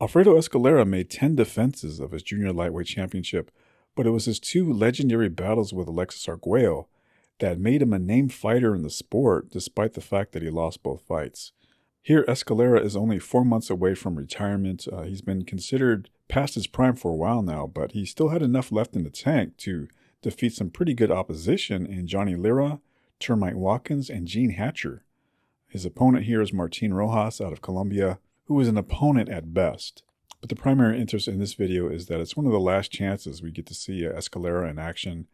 Alfredo Escalera made 10 defenses of his junior lightweight championship, but it was his two legendary battles with Alexis Arguello that made him a named fighter in the sport, despite the fact that he lost both fights. Here, Escalera is only 4 months away from retirement. He's been considered past his prime for a while now, but he still had enough left in the tank to defeat some pretty good opposition in Johnny Lira, Termite Watkins, and Gene Hatcher. His opponent here is Martin Rojas out of Colombia, who is an opponent at best. But the primary interest in this video is that it's one of the last chances we get to see Escalera in action,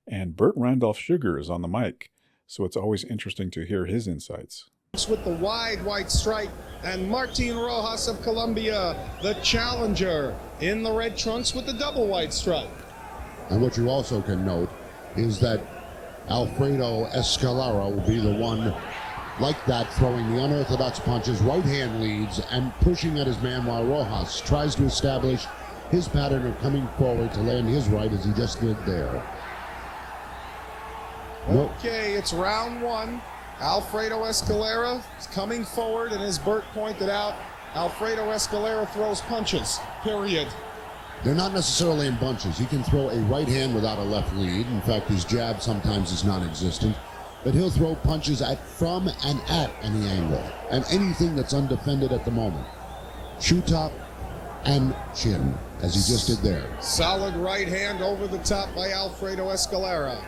and Burt Randolph Sugar is on the mic, so it's always interesting to hear his insights. With the wide white stripe, and Martin Rojas of Colombia, the challenger, in the red trunks with the double white stripe. And what you also can note is that Alfredo Escalera will be the one like that, throwing the unorthodox punches, right hand leads, and pushing at his man while Rojas tries to establish his pattern of coming forward to land his right as he just did there. Okay, it's round one. Alfredo Escalera is coming forward, and as Burt pointed out, Alfredo Escalera throws punches, period. They're not necessarily in bunches. He can throw a right hand without a left lead. In fact, his jab sometimes is non-existent. But he'll throw punches at, from, and at any angle, and anything that's undefended at the moment. Shoe top and chin, as he just did there. Solid right hand over the top by Alfredo Escalera.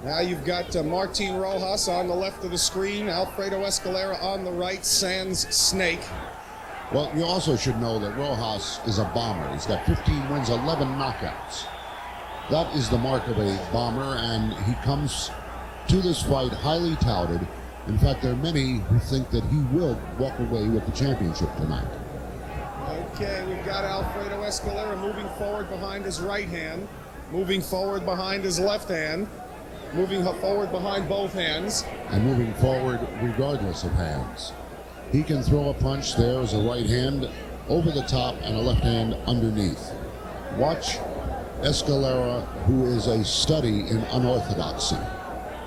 Now you've got Martin Rojas on the left of the screen, Alfredo Escalera on the right, sans snake. Well, you also should know that Rojas is a bomber. He's got 15 wins, 11 knockouts. That is the mark of a bomber, and he comes to this fight highly touted. In fact, there are many who think that he will walk away with the championship tonight. Okay, we've got Alfredo Escalera moving forward behind his right hand, moving forward behind his left hand, moving forward behind both hands. And moving forward regardless of hands. He can throw a punch. There is a right hand over the top and a left hand underneath. Watch Escalera, who is a study in unorthodoxy.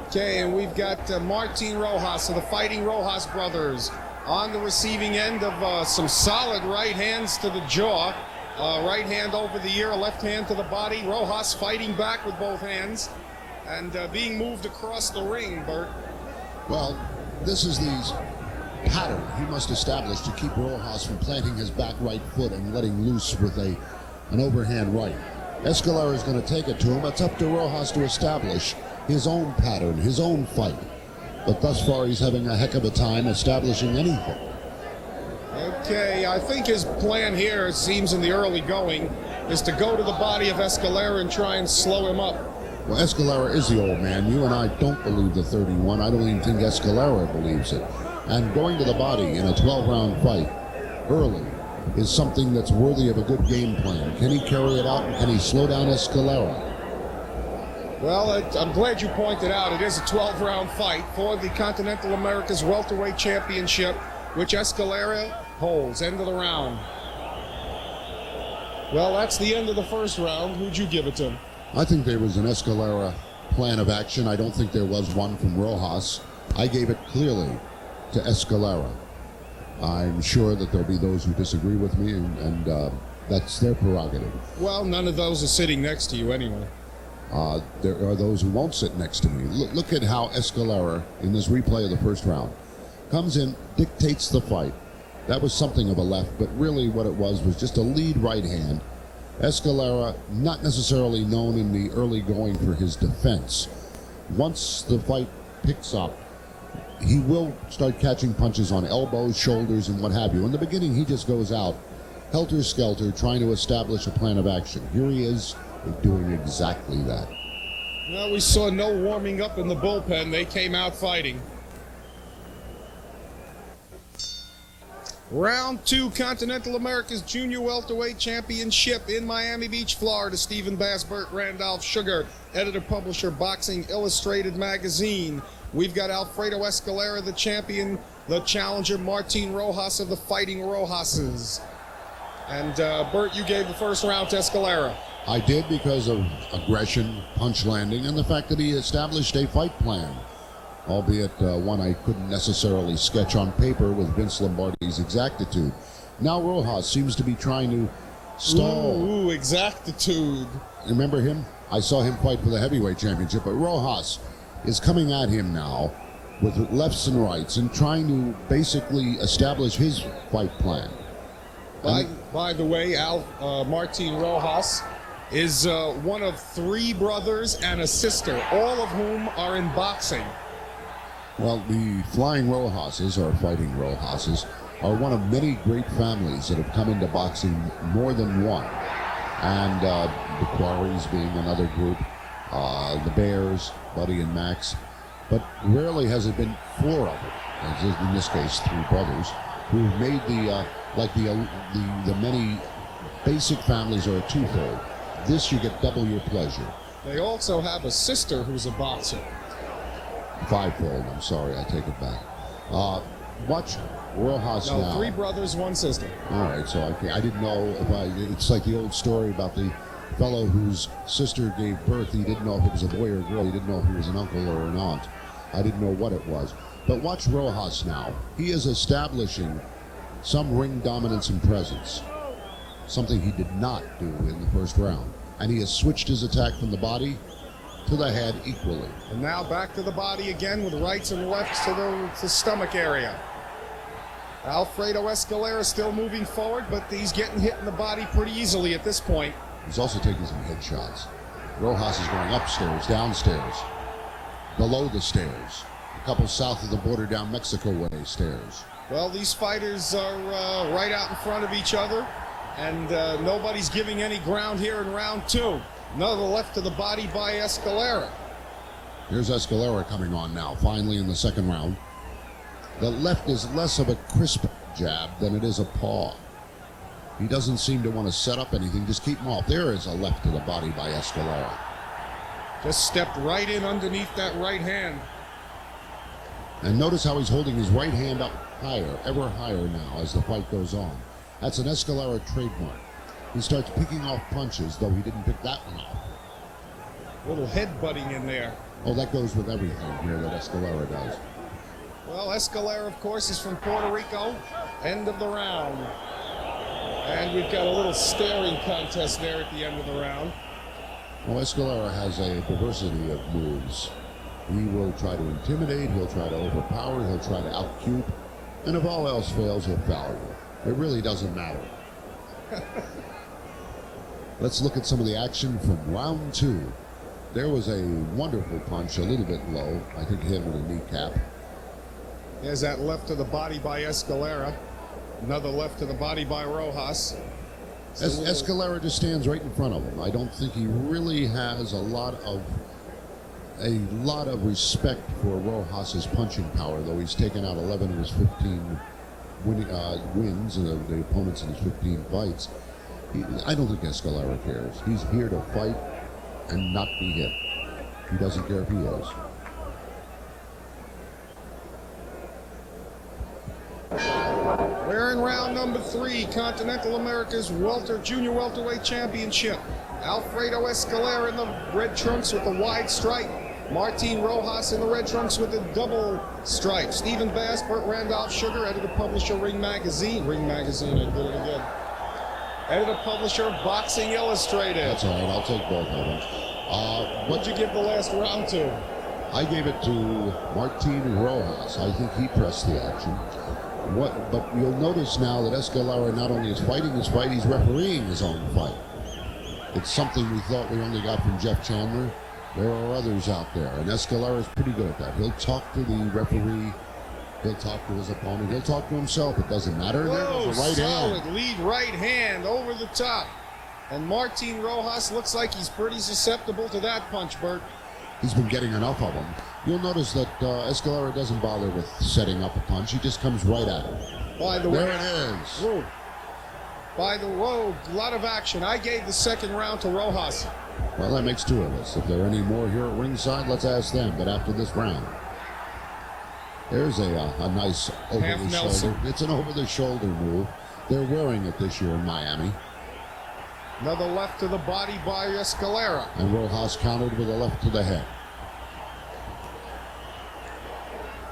Okay, and we've got Martin Rojas of the Fighting Rojas brothers on the receiving end of some solid right hands to the jaw. Right hand over the ear, left hand to the body. Rojas fighting back with both hands and being moved across the ring, Burt. Well, this is the pattern he must establish to keep Rojas from planting his back right foot and letting loose with an overhand right. Escalera is going to take it to him. It's up to Rojas to establish his own pattern, his own fight. But thus far, he's having a heck of a time establishing anything. Okay, I think his plan here, it seems in the early going, is to go to the body of Escalera and try and slow him up. Well, Escalera is the old man. You and I don't believe the 31. I don't even think Escalera believes it. And going to the body in a 12-round fight early is something that's worthy of a good game plan. Can he carry it out, and can he slow down Escalera? Well, I'm glad you pointed out it is a 12-round fight for the Continental America's Welterweight Championship, which Escalera holds. End of the round. Well, that's the end of the first round. Who'd you give it to? I think there was an Escalera plan of action. I don't think there was one from Rojas. I gave it clearly to Escalera. I'm sure that there'll be those who disagree with me, and that's their prerogative. Well, none of those are sitting next to you anyway. There are those who won't sit next to me. Look at how Escalera, in this replay of the first round, comes in, dictates the fight. That was something of a left, but really what it was just a lead right hand. Escalera, not necessarily known in the early going for his defense. Once the fight picks up, he will start catching punches on elbows, shoulders, and what have you. In the beginning, he just goes out helter-skelter, trying to establish a plan of action. Here he is doing exactly that. Well, we saw no warming up in the bullpen. They came out fighting. Round two, Continental America's Junior Welterweight Championship in Miami Beach, Florida. Stephen Bass, Burt Randolph Sugar, editor-publisher, Boxing Illustrated magazine. We've got Alfredo Escalera, the champion, the challenger, Martin Rojas of the Fighting Rojases. And Burt, you gave the first round to Escalera. I did because of aggression, punch landing, and the fact that he established a fight plan. Albeit one I couldn't necessarily sketch on paper with Vince Lombardi's exactitude. Now Rojas seems to be trying to stall. Ooh, exactitude. Remember him? I saw him fight for the heavyweight championship, but Rojas is coming at him now with lefts and rights and trying to basically establish his fight plan. By the way, Martin Rojas is one of 3 brothers and a sister, all of whom are in boxing. Well, the Flying Rojases, or Fighting Rojases, are one of many great families that have come into boxing, more than one. And the Quarries being another group, the Bears, Buddy and Max. But rarely has it been 4 of them, as in this case 3 brothers, who've made the many basic families are a twofold. This you get double your pleasure. They also have a sister who's a boxer. 5-fold, I'm sorry, I take it back. Watch Rojas now. 3 brothers, 1 sister. All right, so I didn't know it's like the old story about the fellow whose sister gave birth. He didn't know if it was a boy or a girl. He didn't know if he was an uncle or an aunt. I didn't know what it was. But watch Rojas now. He is establishing some ring dominance and presence, something he did not do in the first round. And he has switched his attack from the body to the head equally. And now back to the body again with rights and lefts to the stomach area. Alfredo Escalera still moving forward, but he's getting hit in the body pretty easily at this point. He's also taking some headshots. Rojas is going upstairs, downstairs, below the stairs, a couple south of the border down Mexico way stairs. Well, these fighters are right out in front of each other, and nobody's giving any ground here in round 2. Another left to the body by Escalera. Here's Escalera coming on now, finally in the second round. The left is less of a crisp jab than it is a paw. He doesn't seem to want to set up anything, just keep him off. There is a left to the body by Escalera. Just stepped right in underneath that right hand. And notice how he's holding his right hand up higher, ever higher now as the fight goes on. That's an Escalera trademark. He starts picking off punches, though he didn't pick that one off. Little head butting in there. Oh, that goes with everything here that Escalera does. Well, Escalera, of course, is from Puerto Rico. End of the round. And we've got a little staring contest there at the end of the round. Well, Escalera has a diversity of moves. He will try to intimidate, he'll try to overpower, he'll try to outcube, and if all else fails, he'll foul you. It really doesn't matter. Let's look at some of the action from round 2. There was a wonderful punch, a little bit low. I think hit with a kneecap. There's that left to the body by Escalera. Another left to the body by Rojas. Escalera just stands right in front of him. I don't think he really has a lot of respect for Rojas's punching power, though he's taken out 11 of his 15 wins, and the opponents in his 15 fights. I don't think Escalera cares. He's here to fight and not be hit. He doesn't care if he is. We're in round number 3, Continental America's Junior Welterweight Championship. Alfredo Escalera in the red trunks with the wide stripe. Martin Rojas in the red trunks with the double stripe. Stephen Bass, Burt Randolph Sugar, editor-publisher Ring Magazine. I did it again. Editor-publisher of Boxing Illustrated. That's all right, I'll take both of them. What'd you give the last round to? I gave it to Martin Rojas. I think he pressed the action. But you'll notice now that Escalera not only is fighting his fight, he's refereeing his own fight. It's something we thought we only got from Jeff Chandler. There are others out there, and Escalera is pretty good at that. He'll talk to the referee, he'll talk to his opponent, he'll talk to himself. It doesn't matter. Whoa, there's a right solid hand. lead right hand over the top. And Martin Rojas looks like he's pretty susceptible to that punch, Bert. He's been getting enough of them. You'll notice that Escalera doesn't bother with setting up a punch. He just comes right at him. By the there way, it is. Whoa. By the way, a lot of action. I gave the second round to Rojas. Well, that makes 2 of us. If there are any more here at ringside, let's ask them. But after this round, there's a nice over-the-shoulder. It's an over-the-shoulder move. They're wearing it this year in Miami. Another left to the body by Escalera. And Rojas countered with a left to the head.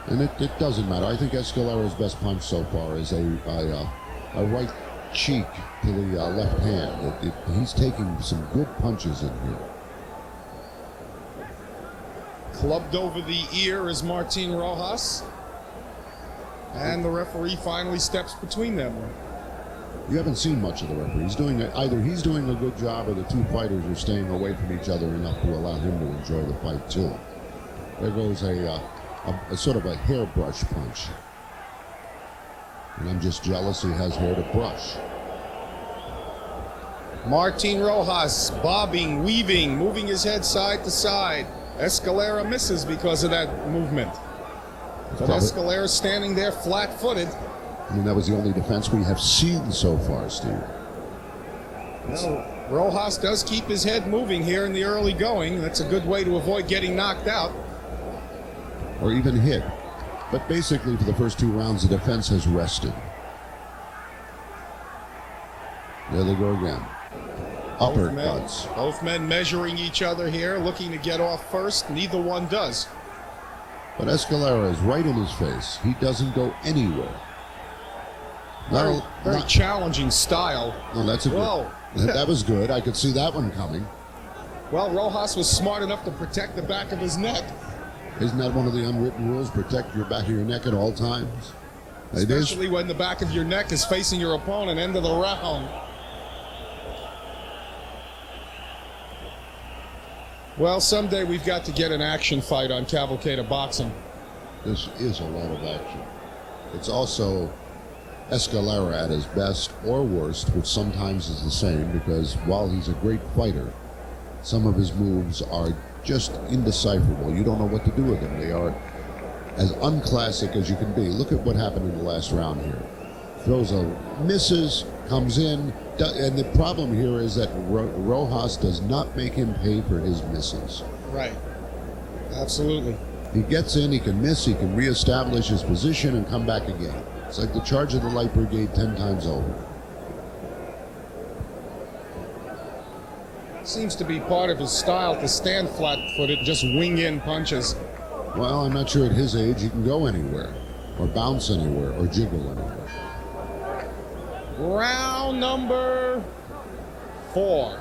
And it doesn't matter. I think Escalera's best punch so far is a a right cheek to the left hand. He's taking some good punches in here. Clubbed over the ear is Martin Rojas. And the referee finally steps between them. You haven't seen much of the referee. Either he's doing a good job or the two fighters are staying away from each other enough to allow him to enjoy the fight too. There goes a sort of a hairbrush punch. And I'm just jealous he has hair to brush. Martin Rojas bobbing, weaving, moving his head side to side. Escalera misses because of that movement. But Escalera standing there flat-footed. I mean, that was the only defense we have seen so far, Steve. Well, Rojas does keep his head moving here in the early going. That's a good way to avoid getting knocked out. Or even hit. But basically, for the first 2 rounds, the defense has rested. There they go again. Uppercuts. Both men measuring each other here, looking to get off first. Neither one does. But Escalera is right in his face. He doesn't go anywhere. Very challenging style. No, that's a good. That was good. I could see that one coming. Well, Rojas was smart enough to protect the back of his neck. Isn't that one of the unwritten rules? Protect your back of your neck at all times. Especially when the back of your neck is facing your opponent. End of the round. Well, someday we've got to get an action fight on Cavalcade of Boxing. This is a lot of action. It's also Escalera at his best or worst, which sometimes is the same, because while he's a great fighter, some of his moves are just indecipherable. You don't know what to do with them. They are as unclassic as you can be. Look at what happened in the last round here. Throws a misses, comes in, and the problem here is that Rojas does not make him pay for his misses. Right. Absolutely. He gets in, he can miss, he can reestablish his position and come back again. It's like the charge of the Light Brigade 10 times over. Seems to be part of his style to stand flat-footed, just wing in punches. Well, I'm not sure at his age he can go anywhere, or bounce anywhere, or jiggle anywhere. Round number 4.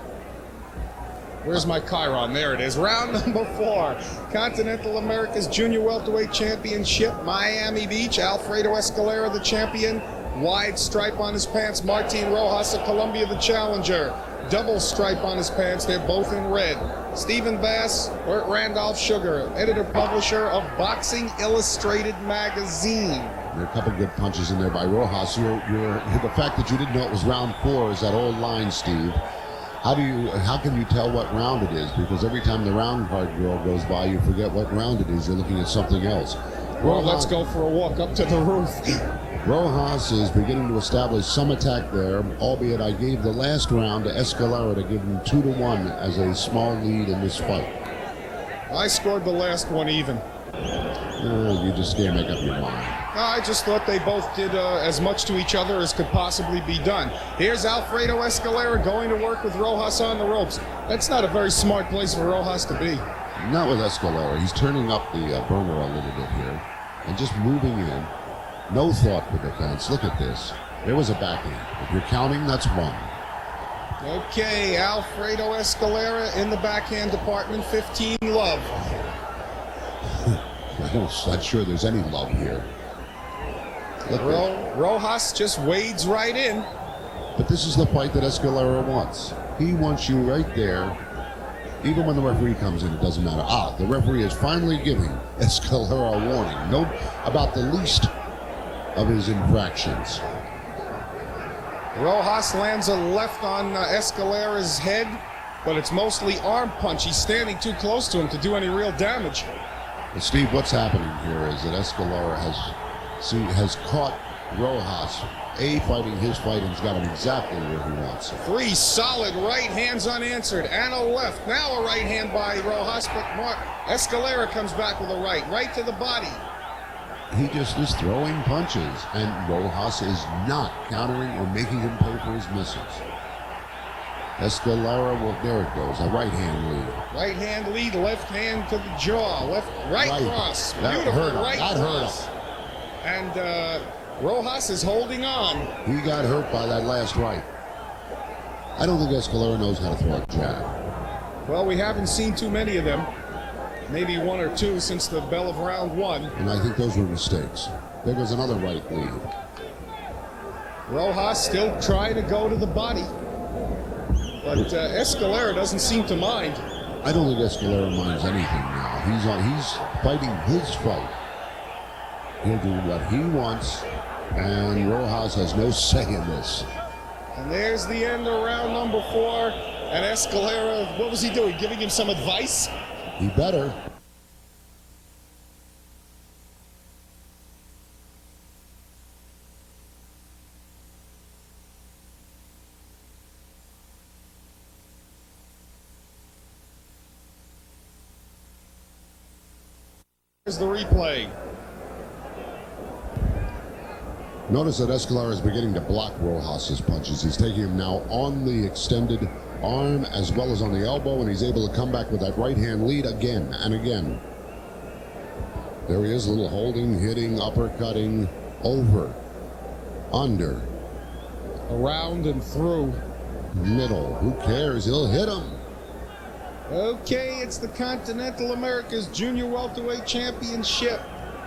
Where's my Chiron? There it is. Round number 4. Continental America's Junior Welterweight Championship, Miami Beach. Alfredo Escalera, the champion. Wide stripe on his pants. Martin Rojas of Colombia, the challenger. Double stripe on his pants. They're both in red. Stephen Bass, Burt Randolph Sugar, editor-publisher of Boxing Illustrated magazine. There are a couple good punches in there by Rojas. The fact that you didn't know it was round 4 is that old line, Steve. How can you tell what round it is? Because every time the round card girl goes by, you forget what round it is. You're looking at something else. Well, let's go for a walk up to the roof. Rojas is beginning to establish some attack there, albeit I gave the last round to Escalera to give him 2-1 as a small lead in this fight. I scored the last one even. You just can't make up your mind. I just thought they both did as much to each other as could possibly be done. Here's Alfredo Escalera going to work with Rojas on the ropes. That's not a very smart place for Rojas to be. Not with Escalera. He's turning up the burner a little bit here and just moving in. No thought for defense. Look at this. There was a backhand. If you're counting, that's 1. Okay, Alfredo Escalera in the backhand department, 15 love. I'm not sure there's any love here. Rojas just wades right in. But this is the fight that Escalera wants. He wants you right there. Even when the referee comes in, it doesn't matter. The referee is finally giving Escalera a warning. Note about the least of his infractions. Rojas lands a left on Escalera's head, but it's mostly arm punch. He's standing too close to him to do any real damage. Well, Steve, what's happening here is that Escalera has caught Rojas fighting his fight and has got him exactly where he wants him. 3 solid right hands unanswered and a left. Now a right hand by Rojas, but Escalera comes back with a right to the body. He just is throwing punches, and Rojas is not countering or making him pay for his misses. Escalera, well, there it goes, a right hand lead. Right hand lead, left hand to the jaw, right cross. That Beautiful hurt him. right That cross. hurt him. And Rojas is holding on. He got hurt by that last right. I don't think Escalera knows how to throw a jab. Well, we haven't seen too many of them. Maybe one or two since the bell of round one. And I think those were mistakes. There goes another right lead. Rojas still trying to go to the body. But Escalera doesn't seem to mind. I don't think Escalera minds anything now. He's fighting his fight. He'll do what he wants, and Rojas has no say in this. And there's the end of round number 4. And Escalera, what was he doing? Giving him some advice? He better. Here's the replay. Notice that Escalera is beginning to block Rojas's punches. He's taking him now on the extended arm as well as on the elbow, and he's able to come back with that right hand lead again and again. There he is, a little holding, hitting, uppercutting, over, under, Around and through. middle. Who cares? He'll hit him. Okay, it's the Continental Americas Junior Welterweight Championship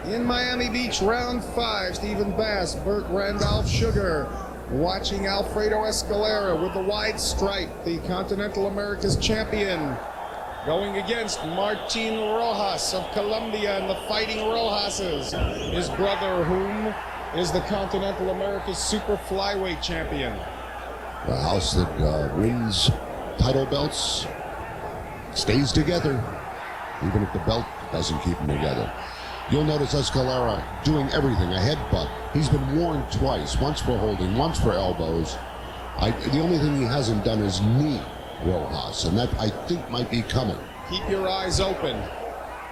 in Miami Beach, round 5. Stephen Bass, Burt Randolph Sugar, watching Alfredo Escalera with the wide stripe, the Continental Americas champion, going against Martin Rojas of Colombia and the Fighting Rojases, his brother, whom is the Continental Americas Super Flyweight champion. The house that wins title belts stays together, even if the belt doesn't keep them together. You'll notice Escalera doing everything, a headbutt. He's been warned twice, once for holding, once for elbows. The only thing he hasn't done is knee Rojas, and that I think might be coming. Keep your eyes open.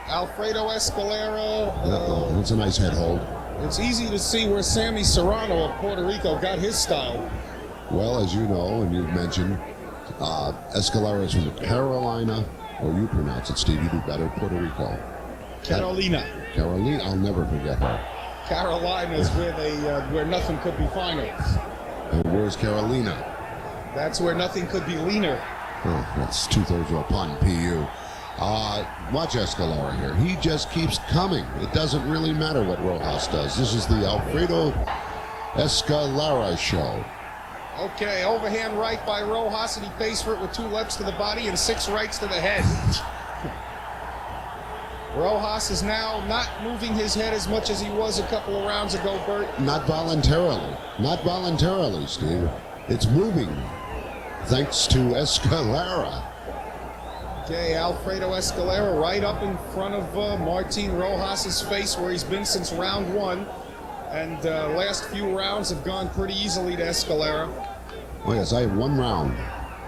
Alfredo Escalera. That's a nice head hold. It's easy to see where Sammy Serrano of Puerto Rico got his style. Well, as you know, and you've mentioned, Escalera is from Carolina, or you pronounce it, Steve, you do better, Puerto Rico. Carolina. Carolina, I'll never forget her. Carolina is where nothing could be finer. And where's Carolina? That's where nothing could be leaner. Oh, that's 2/3 of a pun, PU. Watch Escalera here. He just keeps coming. It doesn't really matter what Rojas does. This is the Alfredo Escalera show. Okay, overhand right by Rojas, and he pays for it with 2 lefts to the body and 6 rights to the head. Rojas is now not moving his head as much as he was a couple of rounds ago, Bert. Not voluntarily. Not voluntarily, Steve. It's moving, thanks to Escalera. Okay, Alfredo Escalera right up in front of Martin Rojas' face, where he's been since round 1. And last few rounds have gone pretty easily to Escalera. Oh, yes, I have 1 round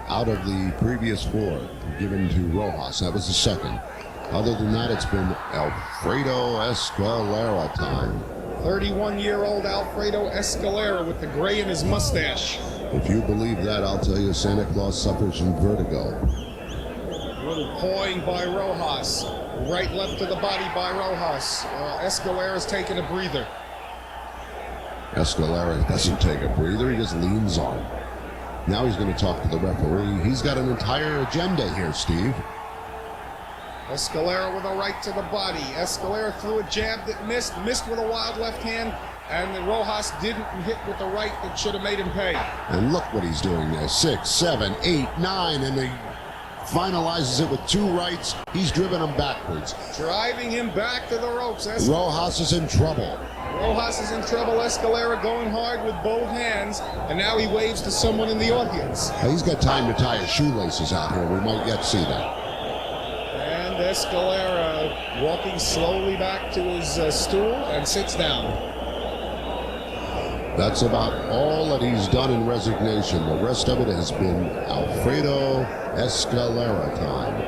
out of the previous 4 given to Rojas. That was the second. Other than that, it's been Alfredo Escalera time. 31-year-old Alfredo Escalera with the gray in his mustache. If you believe that, I'll tell you Santa Claus suffers from vertigo. Little pawing by Rojas. Right, left to the body by Rojas. Escalera's taking a breather. Escalera doesn't take a breather, he just leans on. Now he's going to talk to the referee. He's got an entire agenda here, Steve. Escalera with a right to the body. Escalera threw a jab that missed with a wild left hand, and then Rojas didn't hit with the right that should have made him pay. And look what he's doing there. 6, 7, 8, 9, and he finalizes it with 2 rights. He's driven him backwards. Driving him back to the ropes. Rojas is in trouble. Rojas is in trouble. Escalera going hard with both hands, and now he waves to someone in the audience. He's got time to tie his shoelaces out here. We might yet see that. And Escalera walking slowly back to his stool and sits down. That's about all that he's done in resignation. The rest of it has been Alfredo Escalera time,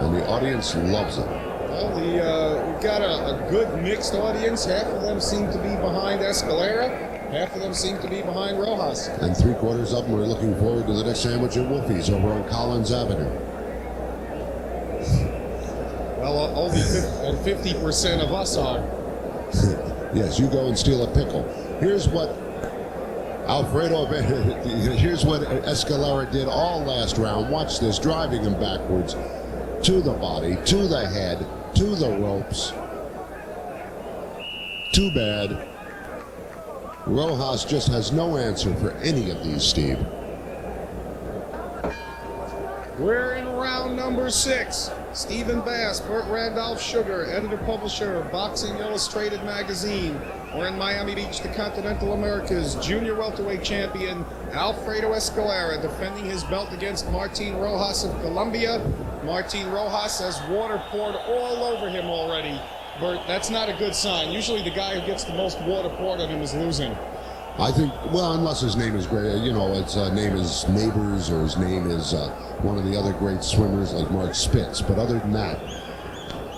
and the audience loves it. Well, we've got a good mixed audience. Half of them seem to be behind Escalera. Half of them seem to be behind Rojas. And 3/4 of them are looking forward to the next sandwich at Wolfie's over on Collins Avenue. Well, only 50% of us are. Yes, you go and steal a pickle. Here's what here's what Escalera did all last round. Watch this, driving him backwards to the body, to the head, to the ropes. Too bad. Rojas just has no answer for any of these, Steve. We're in round number 6. Stephen Bass, Burt Randolph Sugar, editor-publisher of Boxing Illustrated magazine. We're in Miami Beach, the Continental Americas junior welterweight champion Alfredo Escalera defending his belt against Martin Rojas of Colombia. Martin Rojas has water poured all over him already. Burt, that's not a good sign. Usually the guy who gets the most water poured on him is losing. I think, well, unless his name is great, you know, his name is Neighbors, or his name is one of the other great swimmers like Mark Spitz. But other than that,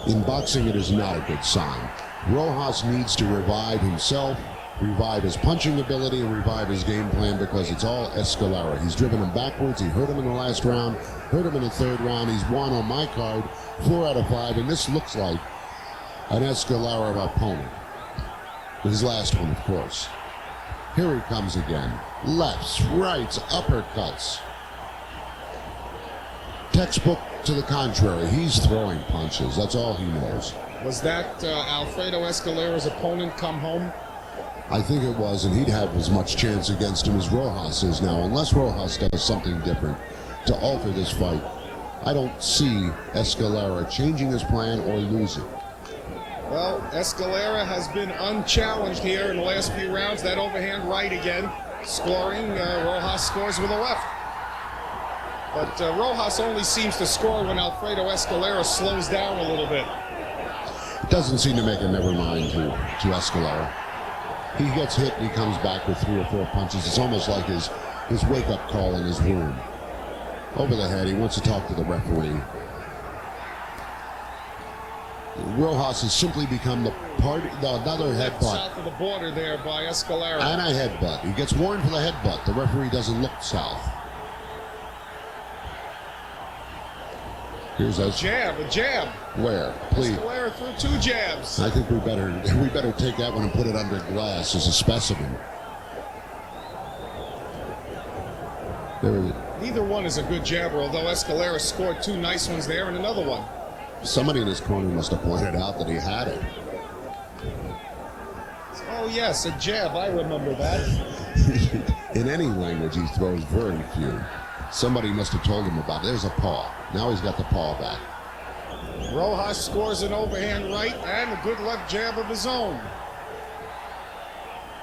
in boxing, it is not a good sign. Rojas needs to revive himself, revive his punching ability, and revive his game plan, because it's all Escalera. He's driven him backwards. He hurt him in the last round, hurt him in the third round. He's won on my card 4 out of 5, and this looks like an Escalera opponent. His last one, of course. Here he comes again. Lefts, rights, uppercuts. Textbook to the contrary. He's throwing punches. That's all he knows. Was that Alfredo Escalera's opponent come home? I think it was, and he'd have as much chance against him as Rojas is now. Unless Rojas does something different to alter this fight, I don't see Escalera changing his plan or losing. Well, Escalera has been unchallenged here in the last few rounds. That overhand right again, scoring. Rojas scores with a left. But Rojas only seems to score when Alfredo Escalera slows down a little bit. It doesn't seem to make a never mind to Escalera. He gets hit and he comes back with 3 or 4 punches. It's almost like his wake-up call in his room. Over the head, he wants to talk to the referee. Rojas has simply become another headbutt. South of the border there by Escalera. And a headbutt. He gets warned for the headbutt. The referee doesn't look south. Here's a jab. Where? Please. Escalera threw 2 jabs. I think we better take that one and put it under glass as a specimen. There it is. Neither one is a good jabber, although Escalera scored 2 nice ones there and another one. Somebody in his corner must have pointed out that he had it. Oh, yes, a jab. I remember that. In any language, he throws very few. Somebody must have told him about it. There's a paw. Now he's got the paw back. Rojas scores an overhand right and a good left jab of his own.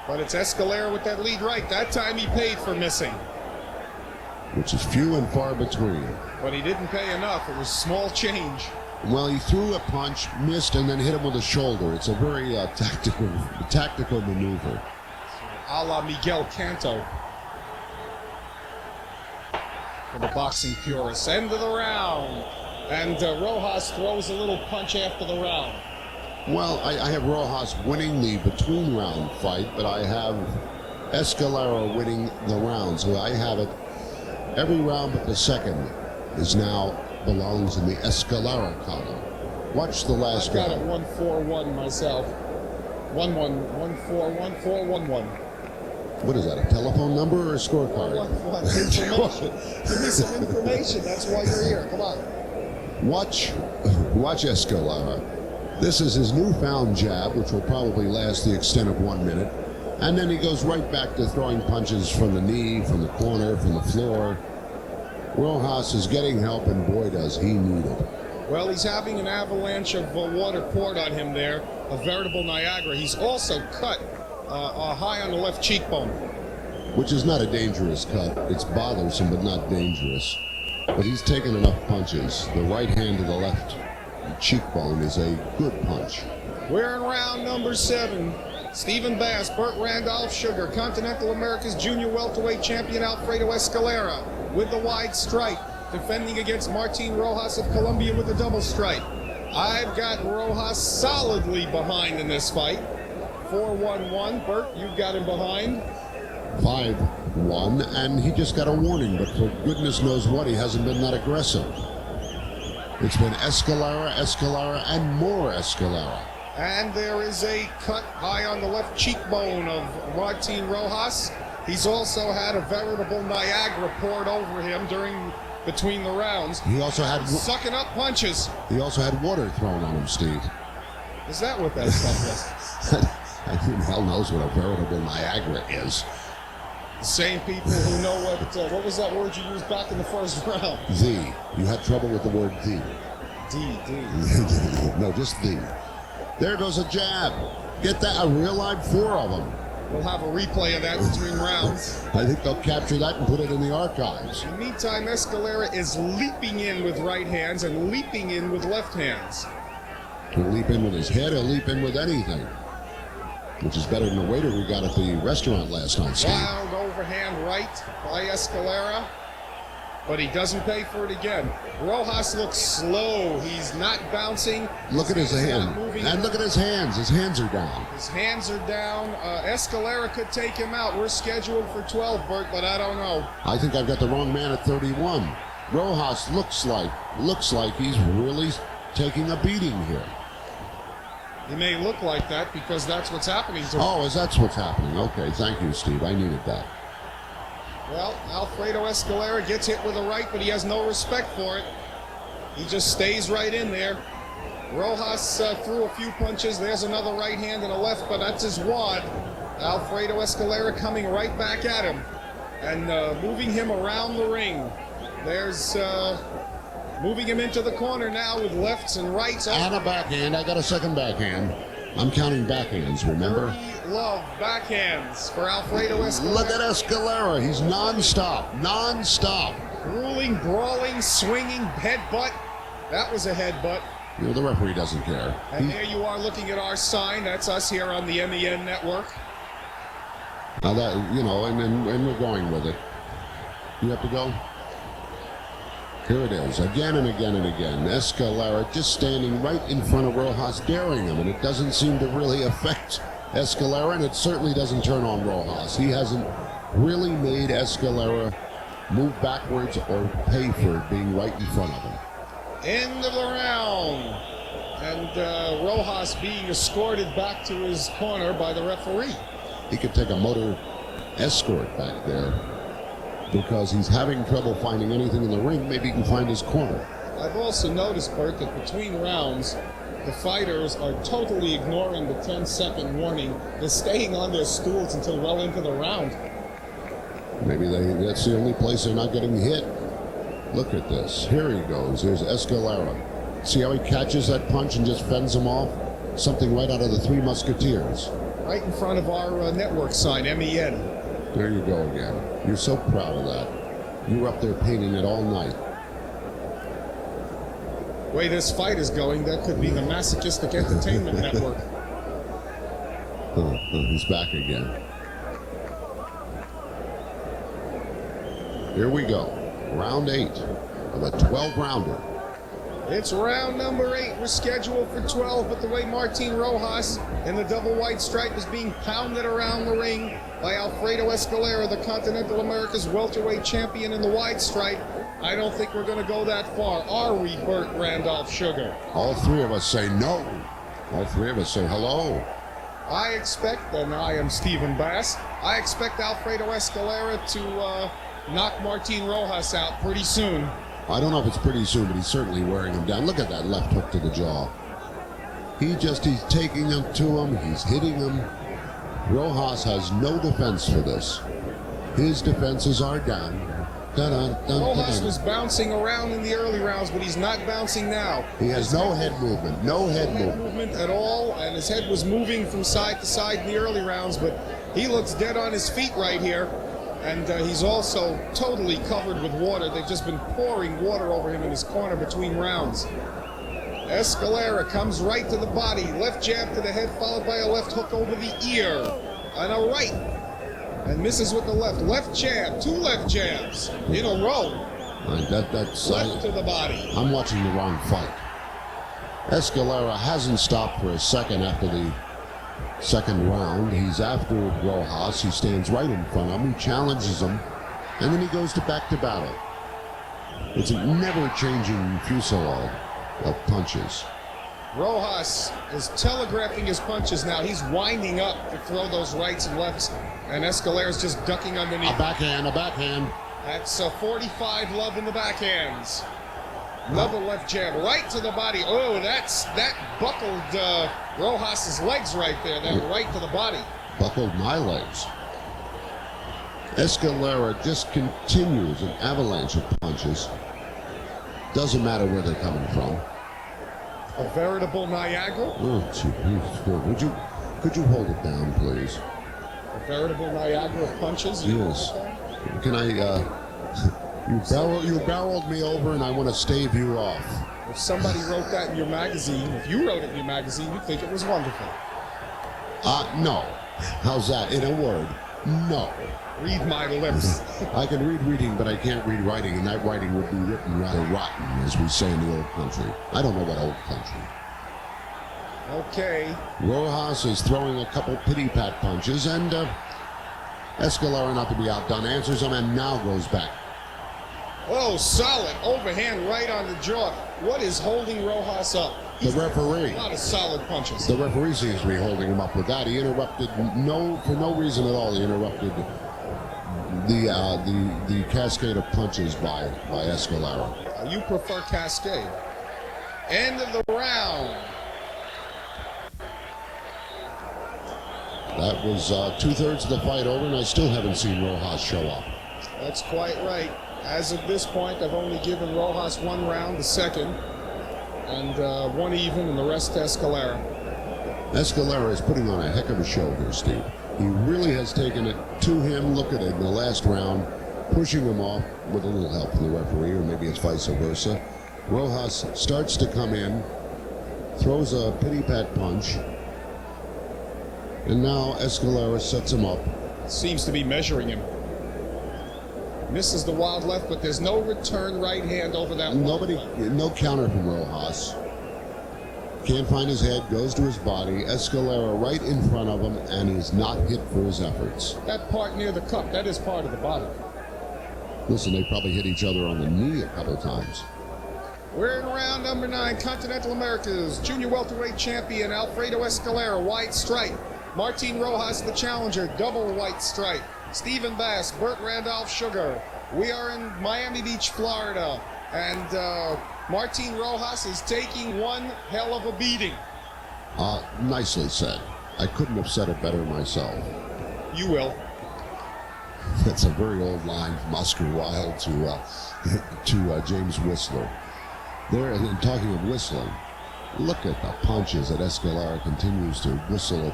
But it's Escalera with that lead right. That time he paid for missing. Which is few and far between. But he didn't pay enough. It was small change. Well, he threw a punch, missed, and then hit him with a shoulder. It's a very tactical maneuver. A la Miguel Canto. For the boxing purists. End of the round. And Rojas throws a little punch after the round. Well, I have Rojas winning the between-round fight, but I have Escalera winning the round. So I have it. Every round but the second is now belongs in the Escalera column. Watch the last round. I've got it 1-4-1 myself. 1-1, 1-4, 1-4, 1-1. What is that, a telephone number or a scorecard? 1-1. Give me some information. That's why you're here. Come on. Watch Escalera. This is his newfound jab, which will probably last the extent of 1 minute. And then he goes right back to throwing punches from the knee, from the corner, from the floor. Rojas is getting help, and boy, does he need it. Well, he's having an avalanche of water poured on him there, a veritable Niagara. He's also cut high on the left cheekbone. Which is not a dangerous cut. It's bothersome, but not dangerous. But he's taken enough punches. The right hand to the left cheekbone is a good punch. We're in round number 7. Stephen Bass, Burt Randolph Sugar, Continental America's junior welterweight champion Alfredo Escalera with the wide stripe, defending against Martin Rojas of Colombia with the double stripe. I've got Rojas solidly behind in this fight. 4-1-1. Burt, you've got him behind. 5-1, and he just got a warning, but for goodness knows what, he hasn't been that aggressive. It's been Escalera, and more Escalera. And there is a cut high on the left cheekbone of Martin Rojas. He's also had a veritable Niagara poured over him between the rounds. He also had sucking up punches. He also had water thrown on him, Steve. Is that what that stuff was? Who the hell knows what a veritable Niagara is? The same people who know what was that word you used back in the first round? The. You had trouble with the word the. D. No, just the. There goes a jab. Get that, a real live 4 of them. We'll have a replay of that between rounds. I think they'll capture that and put it in the archives. In the meantime, Escalera is leaping in with right hands and leaping in with left hands. He'll leap in with his head, he'll leap in with anything. Which is better than the waiter we got at the restaurant last night, Steve. Wild overhand right by Escalera, but he doesn't pay for it again. Rojas looks slow. He's not bouncing. Look at his hand. And look at his hands. His hands are down. His hands are down. Escalera could take him out. We're scheduled for 12, Bert, but I don't know. I think I've got the wrong man at 31. Rojas looks like he's really taking a beating here. He may look like that because that's what's happening to him. Oh, is that what's happening? Okay, thank you, Steve. I needed that. Well, Alfredo Escalera gets hit with a right, but he has no respect for it. He just stays right in there. Rojas threw a few punches. There's another right hand and a left, but that's his wad. Alfredo Escalera coming right back at him and moving him around the ring. There's moving him into the corner now with lefts and rights. And a backhand. I got a second backhand. I'm counting backhands, remember? Love backhands for Alfredo Escalera. Look at Escalera. He's non-stop. Grueling, brawling, swinging, headbutt. That was a headbutt. You know, the referee doesn't care. And there you are looking at our sign. That's us here on the MEN network. Now that, you know, and we're going with it. You have to go? Here it is, again and again and again. Escalera just standing right in front of Rojas, daring him, and it doesn't seem to really affect Escalera, and it certainly doesn't turn on Rojas. He hasn't really made Escalera move backwards or pay for it being right in front of him. End of the round. And Rojas being escorted back to his corner by the referee. He could take a motor escort back there because he's having trouble finding anything in the ring. Maybe he can find his corner. I've also noticed, Bert, that between rounds, the fighters are totally ignoring the 10-second warning. They're staying on their stools until well into the round. Maybe that's the only place they're not getting hit. Look at this. Here he goes. Here's Escalera. See how he catches that punch and just fends him off? Something right out of the Three Musketeers. Right in front of our network sign, MEN. There you go again. You're so proud of that. You were up there painting it all night. The way this fight is going, that could be the Masochistic Entertainment Network. He's back again. Here we go. Round 8 of a 12-rounder. It's round number 8. We're scheduled for 12, but the way Martin Rojas in the double white stripe is being pounded around the ring by Alfredo Escalera, the Continental America's welterweight champion in the wide stripe, I don't think we're going to go that far. Are we, Bert Randolph Sugar? All three of us say no. All three of us say hello. I expect, and I am Stephen Bass, I expect Alfredo Escalera to knock Martin Rojas out pretty soon. I don't know if it's pretty soon, but he's certainly wearing him down. Look at that left hook to the jaw. He's taking him to him. He's hitting him. Rojas has no defense for this. His defenses are down. Rojas was bouncing around in the early rounds, but he's not bouncing now. He has no head movement. No head movement at all, and his head was moving from side to side in the early rounds, but he looks dead on his feet right here. And he's also totally covered with water. They've just been pouring water over him in his corner between rounds. Escalera comes right to the body. Left jab to the head, followed by a left hook over the ear. And a right. And misses with the left. Left jab. 2 left jabs in a row. That's left to the body. I'm watching the wrong fight. Escalera hasn't stopped for a second after the second round. He's after Rojas. He stands right in front of him, challenges him, and then he goes to back to battle. It's a never-changing fusillade of punches. Rojas is telegraphing his punches now. He's winding up to throw those rights and lefts, and Escalera's just ducking underneath. A backhand, a backhand. That's a 45 love in the backhands. Another left jab right to the body. Oh, that buckled Rojas's legs right there. That right to the body. Buckled my legs. Escalera just continues an avalanche of punches. Doesn't matter where they're coming from. A veritable Niagara. Oh, gee, could you hold it down, please? A veritable Niagara of punches. Yes. Can I? You barreled me over, and I want to stave you off. If somebody wrote that in your magazine, if you wrote it in your magazine, you'd think it was wonderful. No. How's that? In a word, no. Read my lips. I can read reading, but I can't read writing, and that writing would be written rather rotten, as we say in the old country. I don't know what old country. Okay. Rojas is throwing a couple pity-pat punches, and Escalera, not to be outdone, answers him and now goes back. Oh, solid overhand right on the jaw. What is holding Rojas up? The referee. A lot of solid punches. The referee seems to be holding him up with that. He interrupted, for no reason at all, he interrupted the cascade of punches by Escalera. You prefer cascade. End of the round. That was 2/3 of the fight over, and I still haven't seen Rojas show up. That's quite right. As of this point, I've only given Rojas one round, the second, and one even, and the rest to Escalera. Escalera is putting on a heck of a show here, Steve. He really has taken it to him. Look at it in the last round, pushing him off with a little help from the referee, or maybe it's vice versa. Rojas starts to come in, throws a pity-pat punch, and now Escalera sets him up. Seems to be measuring him. Misses the wild left, but there's no return right hand over that one. No counter from Rojas. Can't find his head, goes to his body. Escalera right in front of him, and he's not hit for his efforts. That part near the cup, that is part of the body. Listen, they probably hit each other on the knee a couple times. We're in round number 9, Continental Americas Junior Welterweight Champion Alfredo Escalera, white stripe. Martin Rojas, the challenger, double white stripe. Stephen Bass, Burt Randolph Sugar. We are in Miami Beach, Florida, and Martin Rojas is taking one hell of a beating. Nicely said. I couldn't have said it better myself. You will. That's a very old line from Oscar Wilde to James Whistler. There, and talking of whistling, look at the punches that Escalera continues to whistle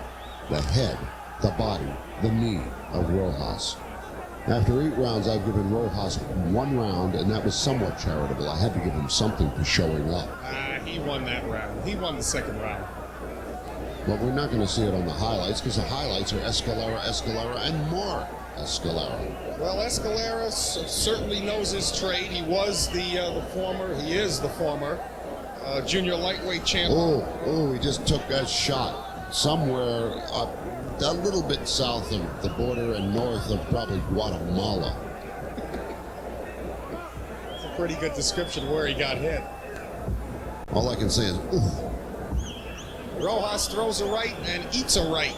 at the head, the body, the knee of Rojas. After 8 rounds, I've given Rojas 1 round, and that was somewhat charitable. I had to give him something for showing up. He won that round. He won the second round. But we're not going to see it on the highlights, because the highlights are Escalera, and more Escalera. Well, Escalera certainly knows his trade. He was he is the former junior lightweight champion. Oh, he just took that shot somewhere up a little bit south of the border and north of probably Guatemala. That's a pretty good description of where he got hit. All I can say is, oof. Rojas throws a right and eats a right.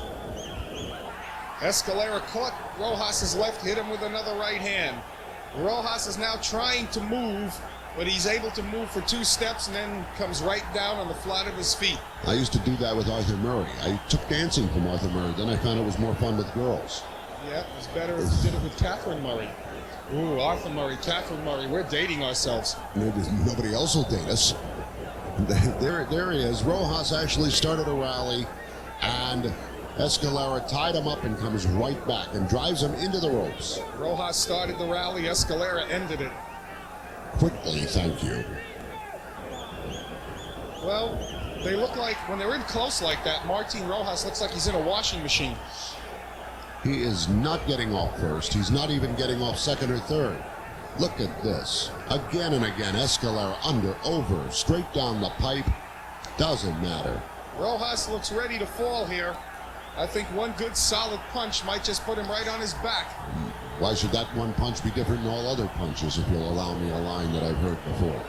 Escalera caught Rojas's left, hit him with another right hand. Rojas is now trying to move, but he's able to move for 2 steps and then comes right down on the flat of his feet. I used to do that with Arthur Murray. I took dancing from Arthur Murray. Then I found it was more fun with girls. Yeah, it was better if you did it with Catherine Murray. Ooh, Arthur Murray, Catherine Murray, we're dating ourselves. Nobody else will date us. There he is. Rojas actually started a rally, and Escalera tied him up and comes right back and drives him into the ropes. Rojas started the rally, Escalera ended it. Quickly, thank you. Well, they look like, when they're in close like that, Martin Rojas looks like he's in a washing machine. He is not getting off first. He's not even getting off second or third. Look at this. Again and again, Escalera under, over, straight down the pipe. Doesn't matter. Rojas looks ready to fall here. I think one good solid punch might just put him right on his back. Why should that one punch be different than all other punches, if you'll allow me a line that I've heard before?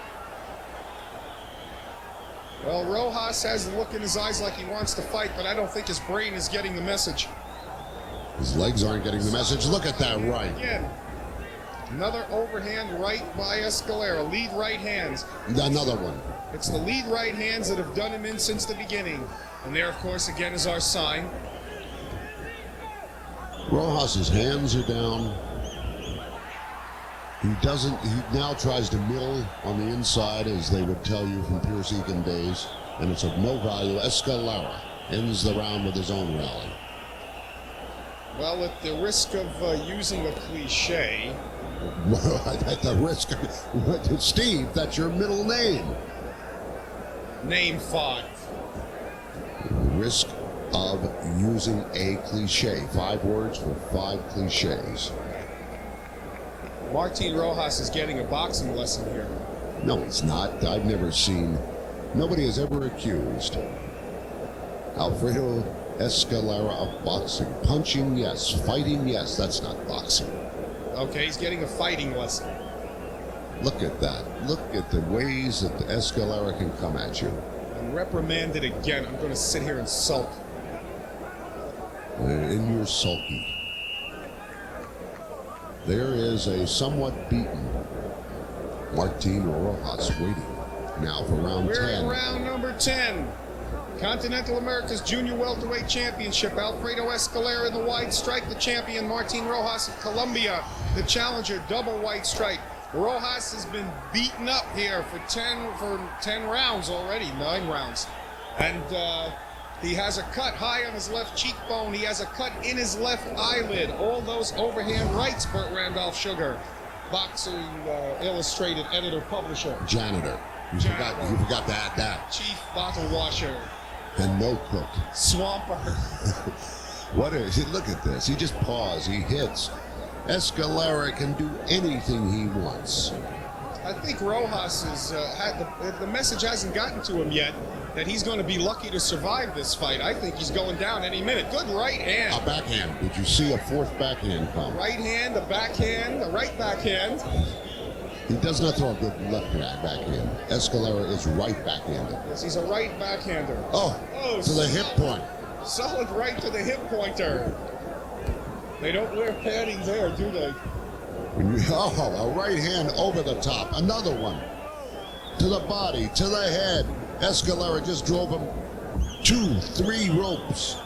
Well, Rojas has the look in his eyes like he wants to fight, but I don't think his brain is getting the message. His legs aren't getting the message. Look at that right. Again, another overhand right by Escalera. Lead right hands. Another one. It's the lead right hands that have done him in since the beginning. And there, of course, again is our sign. Rojas's hands are down. He now tries to middle on the inside, as they would tell you from Pierce Egan days, and it's of no value. Escalera ends the round with his own rally. Well, at the risk of using a cliche. At the risk of, Steve, that's your middle name. Name 5. Risk of using a cliche. 5 words for 5 cliches. Martin Rojas is getting a boxing lesson here. No, he's not. I've never seen. Nobody has ever accused Alfredo Escalera of boxing. Punching, yes. Fighting, yes. That's not boxing. Okay, he's getting a fighting lesson. Look at that. Look at the ways that the Escalera can come at you. And reprimanded again. I'm going to sit here and sulk. In your sulky. There is a somewhat beaten Martin Rojas waiting now for round 10. We're in round number 10. Continental America's Junior Welterweight Championship. Alfredo Escalera in the white stripe. The champion, Martin Rojas of Colombia. The challenger, double white stripe. Rojas has been beaten up here for 10 rounds already, 9 rounds. And he has a cut high on his left cheekbone. He has a cut in his left eyelid. All those overhand rights, Burt Randolph Sugar. Boxing Illustrated editor, publisher. Janitor. You forgot to add that. Chief bottle washer. And no cook. Swamper. What is it? Look at this. He just paused. He hits. Escalera can do anything he wants. I think Rojas has the message hasn't gotten to him yet that he's going to be lucky to survive this fight. I think he's going down any minute. Good right hand. A backhand. Did you see a 4th backhand come? Right hand, a backhand, a right backhand. He does not throw a good left backhand. Escalera is right backhanded. Yes, he's a right backhander. Oh, to the hip point. Solid right to the hip pointer. They don't wear padding there, do they? Oh, a right hand over the top. Another one. To the body, to the head. Escalera just drove him 2, 3 ropes.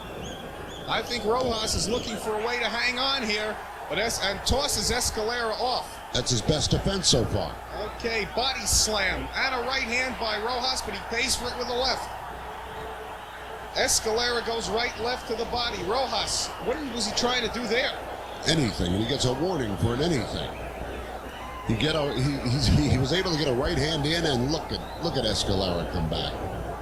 I think Rojas is looking for a way to hang on here, and tosses Escalera off. That's his best defense so far. Okay, body slam and a right hand by Rojas, but he pays for it with a left. Escalera goes right, left to the body. Rojas, what was he trying to do there? Anything, and he gets a warning for an anything. He was able to get a right hand in, and look at Escalera come back.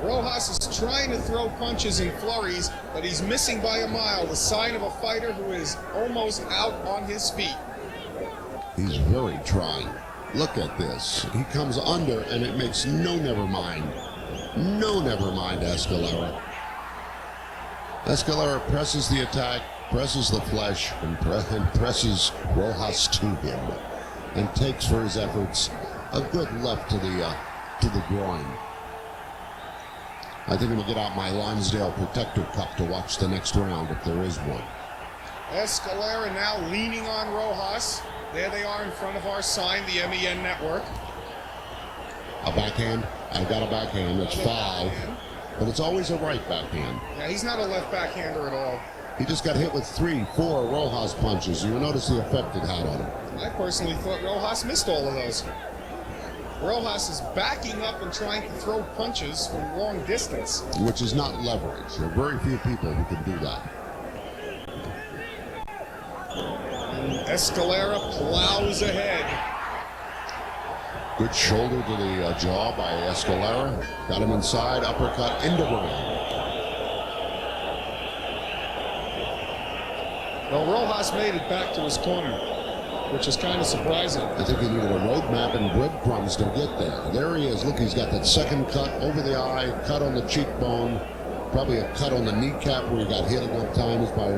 Rojas is trying to throw punches and flurries, but he's missing by a mile. The sign of a fighter who is almost out on his feet. He's very trying. Look at this. He comes under, and it makes no never mind. No never mind, Escalera. Escalera presses the attack, presses the flesh, and presses Rojas to him, and takes for his efforts a good left to the groin. I think I'm going to get out my Lonsdale Protector Cup to watch the next round if there is one. Escalera now leaning on Rojas. There they are in front of our sign, the MEN Network. A backhand. I've got a backhand. That's 5. But it's always a right backhand. Yeah, he's not a left backhander at all. He just got hit with 3, 4 Rojas punches. You notice the effect it had on him. I personally thought Rojas missed all of those. Rojas is backing up and trying to throw punches from long distance. Which is not leverage. There are very few people who can do that. And Escalera plows ahead. Good shoulder to the jaw by Escalera. Got him inside, uppercut into ground. Well, Rojas made it back to his corner, which is kind of surprising. I think he needed a roadmap and breadcrumbs to get there. There he is. Look, he's got that second cut over the eye, cut on the cheekbone, probably a cut on the kneecap where he got hit a couple times by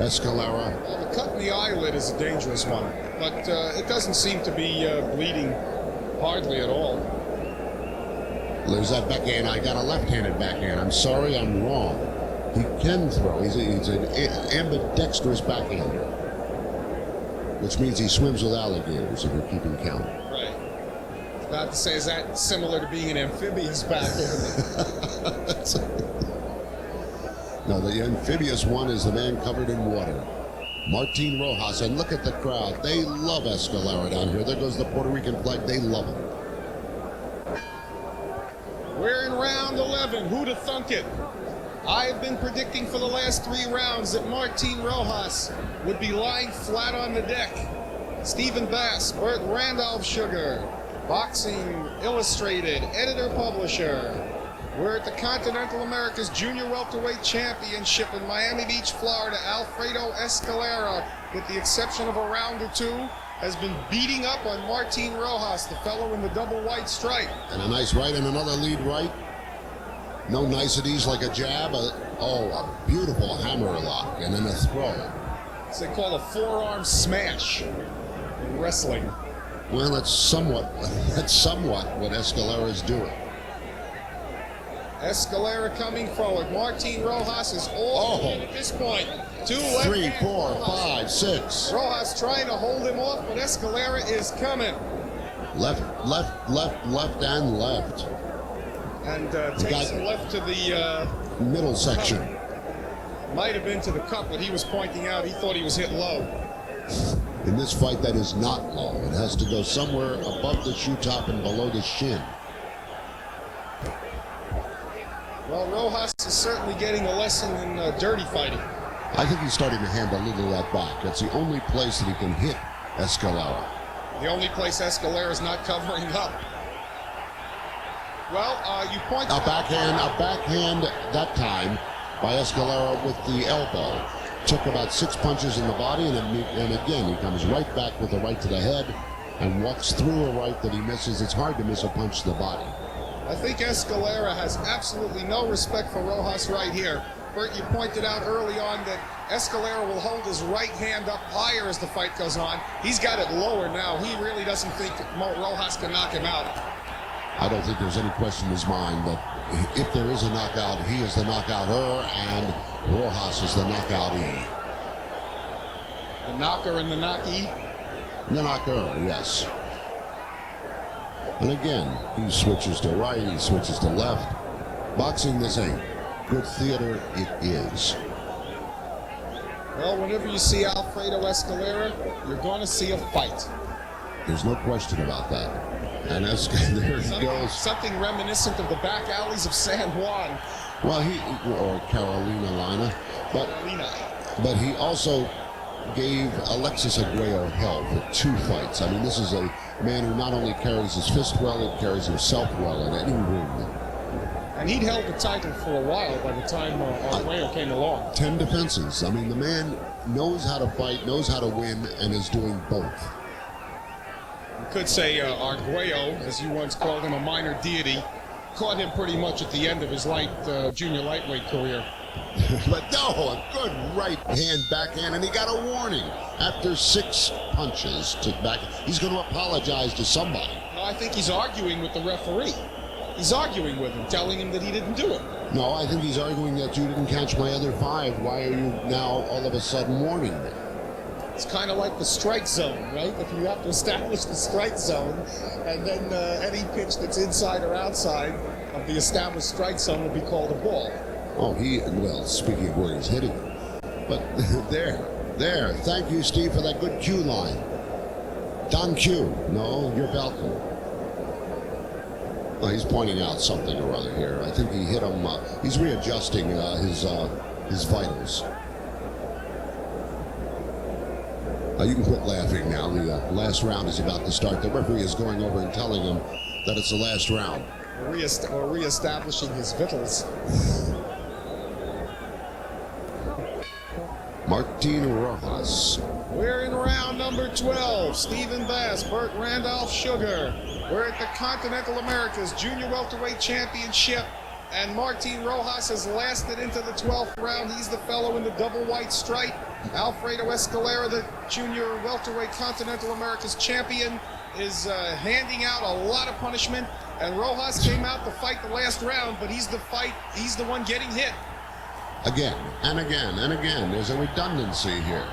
Escalera. Well, the cut in the eyelid is a dangerous one, but it doesn't seem to be bleeding hardly at all. There's that backhand. I got a left-handed backhand. I'm sorry, I'm wrong. He can throw. He's an ambidextrous backhander, which means he swims with alligators, if you're keeping count. Right. I was about to say, is that similar to being an amphibious backhander? No, the amphibious one is the man covered in water. Martin Rojas, and look at the crowd. They love Escalera down here. There goes the Puerto Rican flag. They love him. We're in round 11. Who'd have thunk it? I've been predicting for the last 3 rounds that Martin Rojas would be lying flat on the deck. Stephen Bass, Burt Randolph Sugar, Boxing Illustrated, editor-publisher. We're at the Continental America's Junior Welterweight Championship in Miami Beach, Florida. Alfredo Escalera, with the exception of a round or 2, has been beating up on Martin Rojas, the fellow in the double white stripe. And a nice right and another lead right. No niceties like a jab. A beautiful hammer lock and then a throw. It's they call a forearm smash in wrestling. Well, that's somewhat what Escalera is doing. Escalera coming forward. Martin Rojas is all at this point. 2 left. 3, 4, 5, 6. Rojas trying to hold him off, but Escalera is coming. Left, and left. And takes him left to the middle section. Might have been to the cup, but he was pointing out he thought he was hit low. In this fight, that is not low. It has to go somewhere above the shoe top and below the shin. Well, Rojas is certainly getting a lesson in dirty fighting. I think he's starting to hand a little of that back. That's the only place that he can hit Escalera. The only place Escalera is not covering up. Well, you point a backhand that time by Escalera with the elbow. Took about 6 punches in the body, and again, he comes right back with a right to the head and walks through a right that he misses. It's hard to miss a punch to the body. I think Escalera has absolutely no respect for Rojas right here. Bert, you pointed out early on that Escalera will hold his right hand up higher as the fight goes on. He's got it lower now. He really doesn't think Rojas can knock him out. I don't think there's any question in his mind that if there is a knockout, he is the knockout-er, and Rojas is the knockout-ee. The knocker and the knock-ee? The knocker, yes. And again, he switches to right, he switches to left. Boxing, this ain't. Good theater, it is. Well, whenever you see Alfredo Escalera, you're going to see a fight. There's no question about that. And there he goes. Something reminiscent of the back alleys of San Juan. Well, or Carolina Lina. But he also gave Alexis Aguayo hell for 2 fights. I mean, this is a man who not only carries his fist well, he carries himself well in any room. And he'd held the title for a while by the time Aguayo came along. 10 defenses. I mean, the man knows how to fight, knows how to win, and is doing both. You could say Arguello, as you once called him, a minor deity, caught him pretty much at the end of his junior lightweight career. But no, a good right hand backhand, and he got a warning after 6 punches to back. He's going to apologize to somebody. No, I think he's arguing with the referee. He's arguing with him, telling him that he didn't do it. No, I think he's arguing that you didn't catch my other 5. Why are you now all of a sudden warning me? It's kind of like the strike zone, right? If you have to establish the strike zone, and then any pitch that's inside or outside of the established strike zone will be called a ball. Oh, well, speaking of where he's hitting it. But there. Thank you, Steve, for that good cue line. Don Q. No, you're welcome. Well, he's pointing out something or other here. I think he hit him. He's readjusting his vitals. You can quit laughing now. The last round is about to start. The referee is going over and telling him that it's the last round. Or reestablishing his vitals. Martin Rojas. We're in round number 12. Stephen Bass, Burt Randolph Sugar. We're at the Continental America's Junior Welterweight Championship. And Martin Rojas has lasted into the 12th round. He's the fellow in the double white stripe. Alfredo Escalera, the Junior Welterweight Continental America's champion, is handing out a lot of punishment. And Rojas came out to fight the last round, but he's the one getting hit. Again and again and again. There's a redundancy here.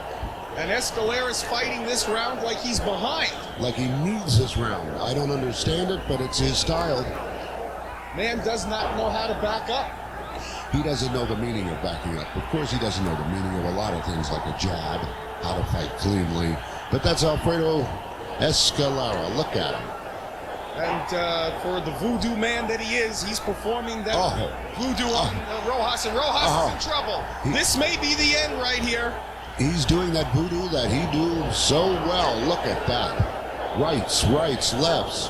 And Escalera's fighting this round like he's behind. Like he needs this round. I don't understand it, but it's his style. Man does not know how to back up. He doesn't know the meaning of backing up. Of course, he doesn't know the meaning of a lot of things like a jab, how to fight cleanly. But that's Alfredo Escalera. Look at him. And for the voodoo man that he is, he's performing that voodoo on Rojas, and Rojas is in trouble. This may be the end right here. He's doing that voodoo that he do so well. Look at that. Rights, lefts.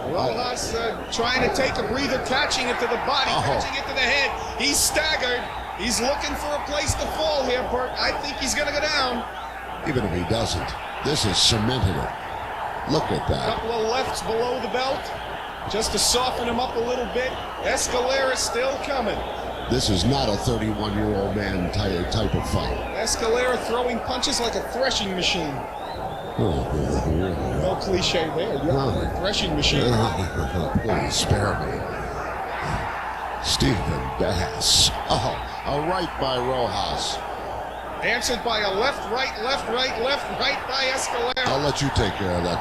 Rojas trying to take a breather, catching it to the body, catching it to the head. He's staggered. He's looking for a place to fall here, Bert. I think he's going to go down. Even if he doesn't, this has cemented it. Look at that. A couple of lefts below the belt, just to soften him up a little bit. Escalera still coming. This is not a 31-year-old man type of fight. Escalera throwing punches like a threshing machine. No cliche there. You're a threshing machine. Please spare me. Stephen Bass. A right by Rojas. Answered by a left, right by Escalera. I'll let you take care of that.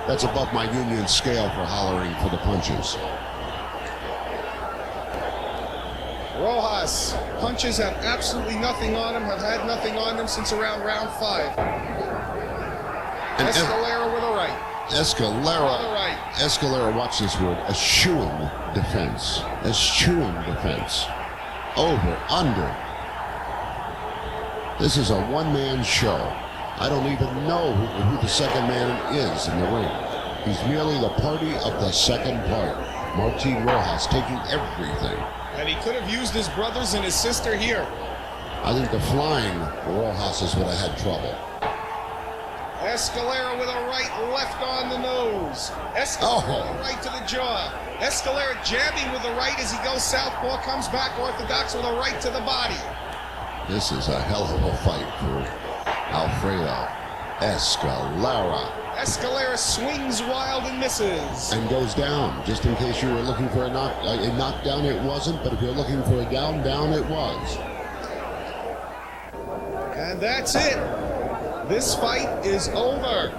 That's above my union scale for hollering for the punches. Rojas punches have absolutely nothing on him, have had nothing on them since around round 5. And Escalera with a right. Escalera, watch this word, eschewing defense. Eschewing defense. Over, under. This is a one-man show. I don't even know who the second man is in the ring. He's merely the party of the second part. Martin Rojas taking everything. And he could have used his brothers and his sister here. I think the flying Rojas would have had trouble. Escalera with a right, left on the nose. Escalera with a right to the jaw. Escalera jabbing with the right as he goes southpaw, comes back orthodox with a right to the body. This is a hell of a fight for Alfredo Escalera. Escalera swings wild and misses. And goes down. Just in case you were looking for a knockdown, it wasn't. But if you're looking for a down, it was. And that's it. This fight is over.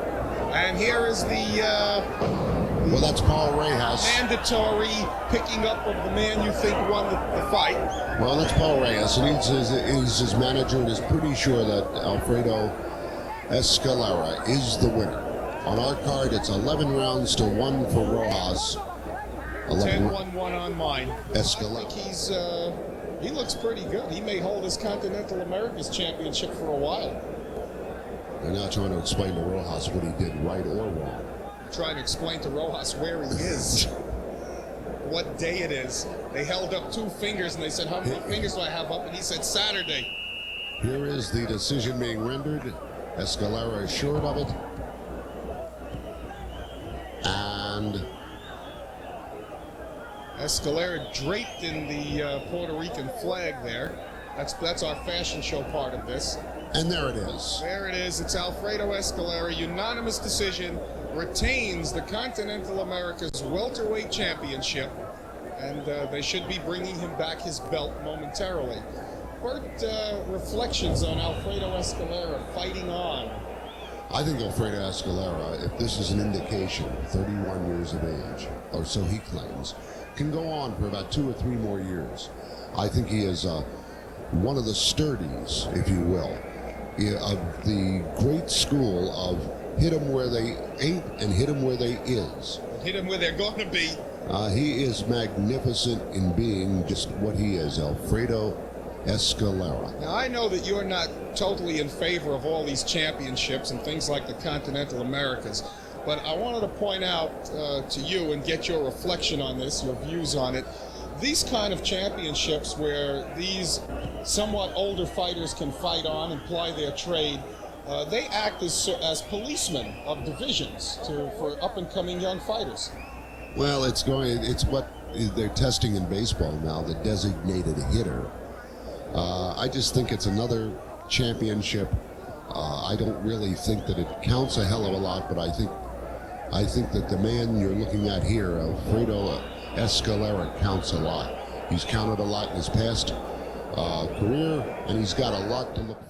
And here is well, that's Paul Rojas. Mandatory picking up of the man you think won the fight. Well, that's Paul Rojas, and he's his manager, and is pretty sure that Alfredo Escalera is the winner. On our card, it's 11 rounds to 1 for Rojas. 10-1-1 on mine. Escalera. I think he looks pretty good. He may hold his Continental Americas Championship for a while. They're now trying to explain to Rojas what he did right or wrong. Trying to explain to Rojas where he is, what day it is. They held up 2 fingers and they said, how many fingers do I have up? And he said, Saturday. Here is the decision being rendered. Escalera is short of it. And Escalera draped in the Puerto Rican flag there. That's our fashion show part of this. And there it is. There it is. It's Alfredo Escalera. Unanimous decision. Retains the Continental Americas Welterweight Championship. And they should be bringing him back his belt momentarily. Bert, reflections on Alfredo Escalera fighting on. I think Alfredo Escalera, if this is an indication, 31 years of age, or so he claims, can go on for about 2 or 3 more years. I think he is one of the sturdies, if you will, of the great school of hit them where they ain't and hit them where they is. Hit them where they're going to be. He is magnificent in being just what he is, Alfredo Escalera. Now, I know that you're not totally in favor of all these championships and things like the Continental Americas, but I wanted to point out to you and get your reflection on this, your views on it. These kind of championships where these somewhat older fighters can fight on and ply their trade, they act as policemen of divisions for up-and-coming young fighters. Well, it's what they're testing in baseball now, the designated hitter. I just think it's another championship. I don't really think that it counts a hell of a lot, but I think I think that the man you're looking at here, Alfredo Escalera, counts a lot. He's counted a lot in his past career, and he's got a lot to look for.